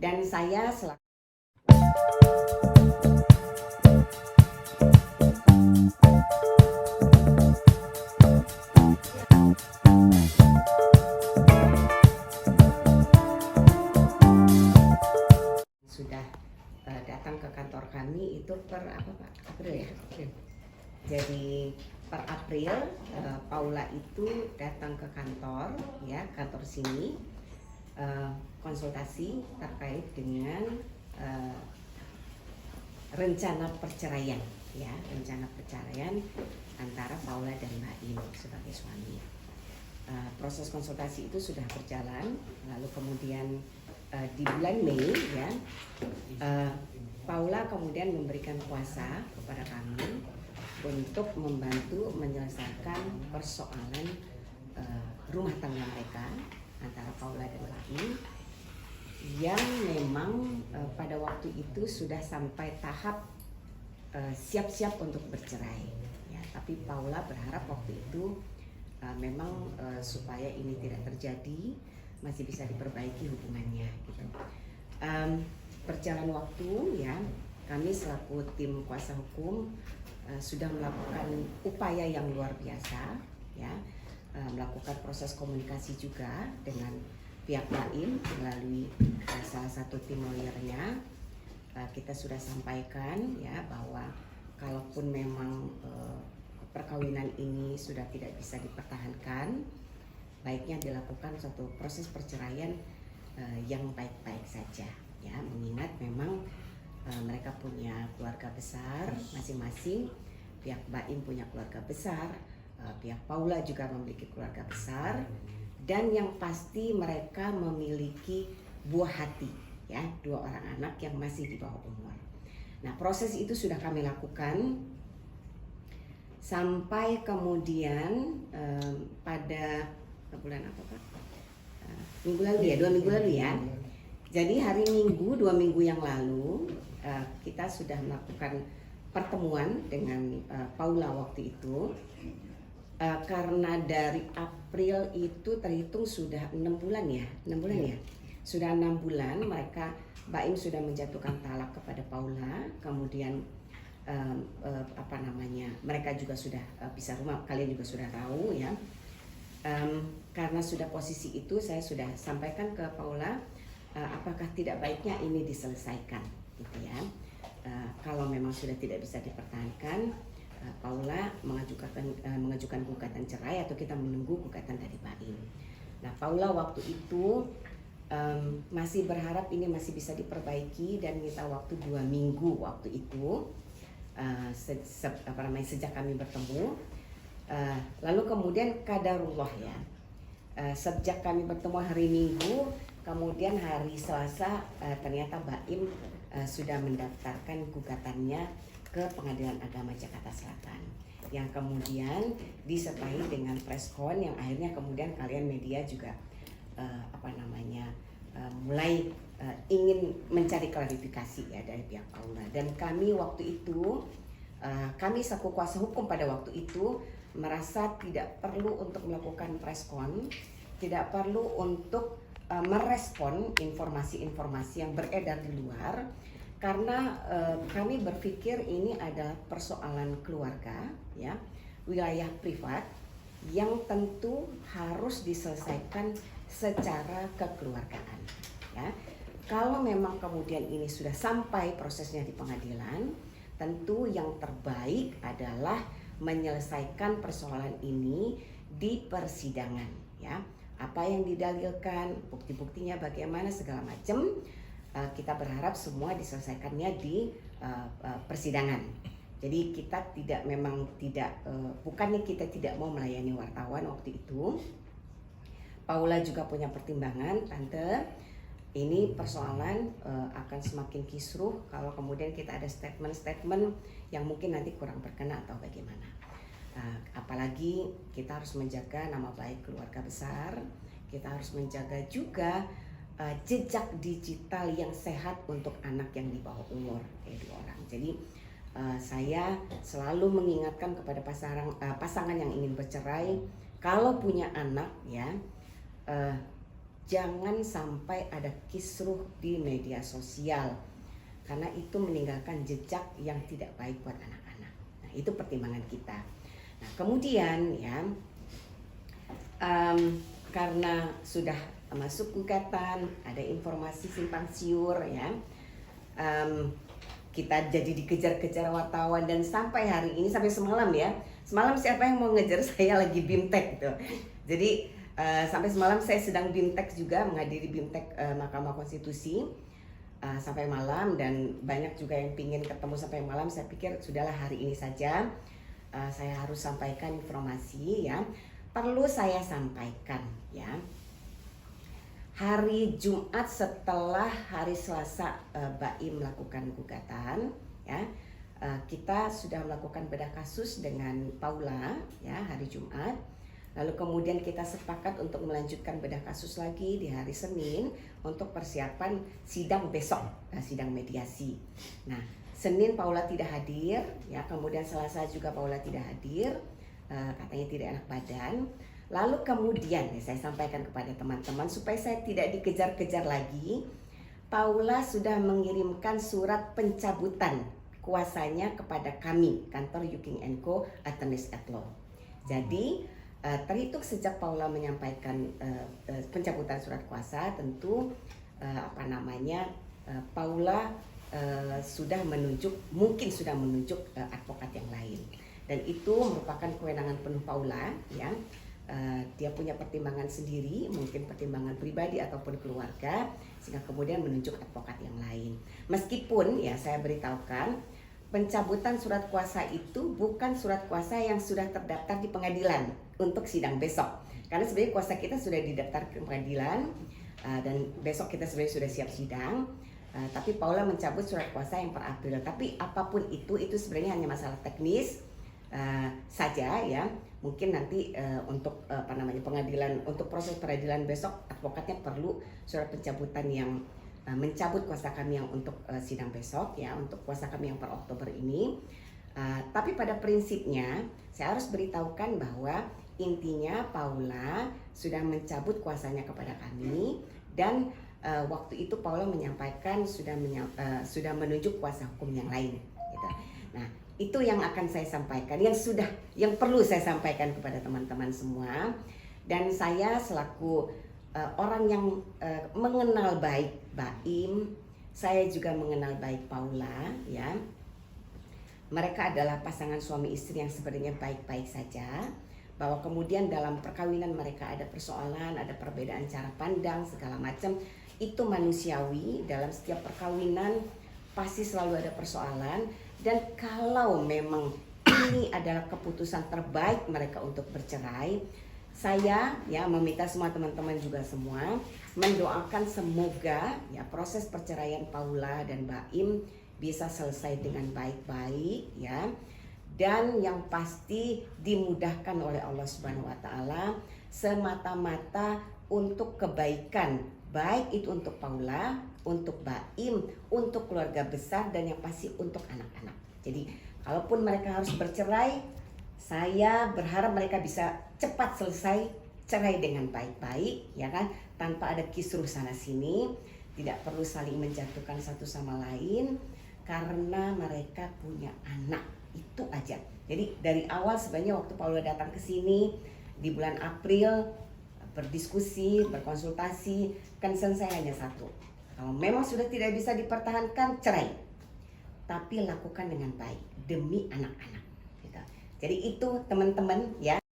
Dan saya selaku sudah datang ke kantor kami itu per apa Pak? April ya? April. Jadi per April Paula itu datang ke kantor ya, kantor sini konsultasi terkait dengan rencana perceraian ya, rencana perceraian antara Paula dan Mbak Im sebagai suami. Proses konsultasi itu sudah berjalan, lalu kemudian di bulan Mei ya, Paula kemudian memberikan kuasa kepada kami untuk membantu menyelesaikan persoalan rumah tangga mereka antara Paula dan Mbak Im yang memang pada waktu itu sudah sampai tahap siap-siap untuk bercerai ya, tapi Paula berharap waktu itu memang supaya ini tidak terjadi, masih bisa diperbaiki hubungannya gitu. Berjalan waktu ya, kami selaku tim kuasa hukum sudah melakukan upaya yang luar biasa ya, melakukan proses komunikasi juga dengan pihak lain melalui salah satu tim lawyernya. Kita sudah sampaikan ya bahwa kalaupun memang perkawinan ini sudah tidak bisa dipertahankan, baiknya dilakukan suatu proses perceraian yang baik-baik saja ya, mengingat memang mereka punya keluarga besar masing-masing. Pihak Mbak Im punya keluarga besar, pihak Paula juga memiliki keluarga besar, dan yang pasti mereka memiliki buah hati ya, 2 orang anak yang masih di bawah umur. Nah, proses itu sudah kami lakukan sampai kemudian pada bulan apa Pak? Minggu lalu ya, 2 minggu lalu ya. Jadi hari Minggu 2 minggu yang lalu kita sudah melakukan pertemuan dengan Paula waktu itu. Karena dari April itu terhitung sudah 6 bulan ya, 6 bulan ya. Sudah 6 bulan mereka, Mbak Im sudah menjatuhkan talak kepada Paula, kemudian mereka juga sudah pisah rumah, kalian juga sudah tahu ya. Karena sudah posisi itu, saya sudah sampaikan ke Paula, apakah tidak baiknya ini diselesaikan gitu ya. Kalau memang sudah tidak bisa dipertahankan, Paula mengajukan gugatan cerai atau kita menunggu gugatan dari Mbak Im. Nah, Paula waktu itu masih berharap ini masih bisa diperbaiki dan minta waktu 2 minggu waktu itu, sejak kami bertemu. Lalu kemudian qadarullah ya, sejak kami bertemu hari Minggu, kemudian hari Selasa ternyata Mbak Im sudah mendaftarkan gugatannya ke Pengadilan Agama Jakarta Selatan, yang kemudian disertai dengan preskon yang akhirnya kemudian kalian media juga mulai ingin mencari klarifikasi ya dari pihak Paula. Dan kami waktu itu, kami selaku kuasa hukum pada waktu itu merasa tidak perlu untuk melakukan preskon, tidak perlu untuk merespon informasi-informasi yang beredar di luar, karena kami berpikir ini adalah persoalan keluarga ya, wilayah privat yang tentu harus diselesaikan secara kekeluargaan ya. Kalau memang kemudian ini sudah sampai prosesnya di pengadilan, tentu yang terbaik adalah menyelesaikan persoalan ini di persidangan ya. Apa yang didalilkan, bukti-buktinya bagaimana, segala macam, kita berharap semua diselesaikannya di persidangan. Jadi kita bukannya kita tidak mau melayani wartawan waktu itu. Paula juga punya pertimbangan, Tante, ini persoalan akan semakin kisruh kalau kemudian kita ada statement-statement yang mungkin nanti kurang berkenan atau bagaimana. Apalagi kita harus menjaga nama baik keluarga besar, kita harus menjaga juga jejak digital yang sehat untuk anak yang di bawah umur kayak 2 orang. Jadi saya selalu mengingatkan kepada pasangan yang ingin bercerai, kalau punya anak ya, jangan sampai ada kisruh di media sosial, karena itu meninggalkan jejak yang tidak baik buat anak-anak. Nah, itu pertimbangan kita. Nah, kemudian ya, karena sudah masuk gugatan, ada informasi simpang siur ya, kita jadi dikejar-kejar wartawan, dan sampai hari ini, sampai semalam ya, semalam siapa yang mau ngejar saya lagi BIMTEK gitu. Jadi sampai semalam saya sedang BIMTEK juga, menghadiri BIMTEK Mahkamah Konstitusi sampai malam, dan banyak juga yang pingin ketemu sampai malam. Saya pikir sudahlah hari ini saja saya harus sampaikan informasi ya. Perlu saya sampaikan ya, hari Jumat setelah hari Selasa BAIM melakukan gugatan ya, kita sudah melakukan bedah kasus dengan Paula ya hari Jumat. Lalu kemudian kita sepakat untuk melanjutkan bedah kasus lagi di hari Senin untuk persiapan sidang besok, sidang mediasi. Nah, Senin Paula tidak hadir ya, kemudian Selasa juga Paula tidak hadir, katanya tidak enak badan. Lalu kemudian saya sampaikan kepada teman-teman supaya saya tidak dikejar-kejar lagi, Paula sudah mengirimkan surat pencabutan kuasanya kepada kami, kantor Yuking & Co Attorneys at Law. Jadi terhitung sejak Paula menyampaikan pencabutan surat kuasa, tentu Paula mungkin sudah menunjuk advokat yang lain, dan itu merupakan kewenangan penuh Paula ya. Dia punya pertimbangan sendiri, mungkin pertimbangan pribadi ataupun keluarga, sehingga kemudian menunjuk advokat yang lain. Meskipun ya saya beritahukan, pencabutan surat kuasa itu bukan surat kuasa yang sudah terdaftar di pengadilan untuk sidang besok. Karena sebenarnya kuasa kita sudah didaftar ke pengadilan, dan besok kita sebenarnya sudah siap sidang. Tapi Paula mencabut surat kuasa yang per April. Tapi apapun itu sebenarnya hanya masalah teknis saja ya. Mungkin nanti untuk pengadilan, untuk proses peradilan besok, advokatnya perlu surat pencabutan yang mencabut kuasa kami yang untuk sidang besok ya, untuk kuasa kami yang per Oktober ini. Tapi pada prinsipnya saya harus beritahukan bahwa intinya Paula sudah mencabut kuasanya kepada kami, dan waktu itu Paula menyampaikan sudah menunjuk kuasa hukum yang lain gitu. Nah, itu yang akan saya sampaikan, yang perlu saya sampaikan kepada teman-teman semua. Dan saya selaku orang yang mengenal baik BAIM, saya juga mengenal baik Paula ya. Mereka adalah pasangan suami istri yang sebenarnya baik-baik saja. Bahwa kemudian dalam perkawinan mereka ada persoalan, ada perbedaan cara pandang segala macam, itu manusiawi. Dalam setiap perkawinan pasti selalu ada persoalan. Dan kalau memang ini adalah keputusan terbaik mereka untuk bercerai, saya ya meminta semua teman-teman juga semua mendoakan semoga ya proses perceraian Paula dan BAIM bisa selesai dengan baik-baik ya, dan yang pasti dimudahkan oleh Allah Subhanahu wa taala semata-mata untuk kebaikan, baik itu untuk Paula, untuk BAIM, untuk keluarga besar, dan yang pasti untuk anak-anak. Jadi kalaupun mereka harus bercerai, saya berharap mereka bisa cepat selesai cerai dengan baik-baik ya kan, tanpa ada kisruh sana sini, tidak perlu saling menjatuhkan satu sama lain karena mereka punya anak, itu aja. Jadi dari awal sebenarnya waktu Paula datang ke sini di bulan April, berdiskusi, berkonsultasi, concern saya hanya satu. Kalau memang sudah tidak bisa dipertahankan, cerai. Tapi lakukan dengan baik demi anak-anak. Gitu. Jadi itu teman-teman ya.